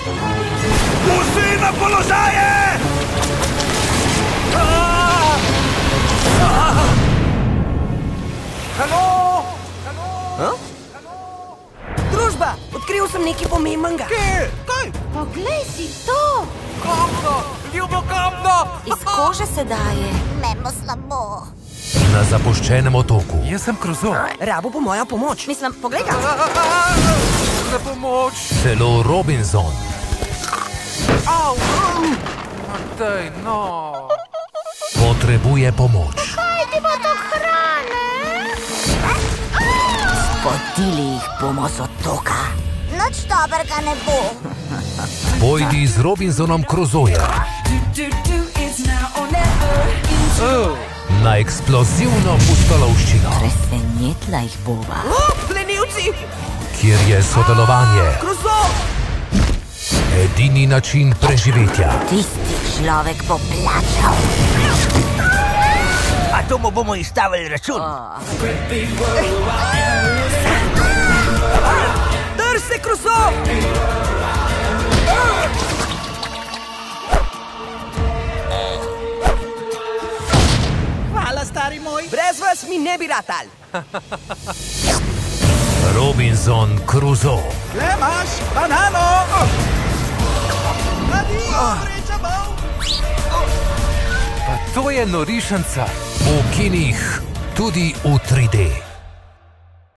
Vsi na položaje! Halo? Družba, odkril sem nekaj pomembnega. Kje? Kaj? Poglej si to! Kamno? Ljubo kamno? Iz kože se daje. Memo slabo. Na zapuščenem otoku. Jaz sem Crusoe. Rabo bo moja pomoč. Mislim, poglej ga. Za pomoč. Celo Robinson Au! Daj, no. potrebuje pomoč. Kaj ti bo to hrane? Spodili jih bomo z otoka. Noč dobrega ne bo. Pojdi z Robinsonom Crusoejem na eksplozivno pustolovščino, Presenetla jih bova. Plenilci! kjer je sodelovanje Crusoe! edini način preživetja. Tisti človek bo plačal. A to mu bomo izstavili račun. Drž se, Crusoe! Hvala, stari moj. Brez vas mi ne bi ratal. Robinson Crusoe. Le imaš banano. Adijo, vreča bol. Pa to je norišnica. V kinih tudi v 3D.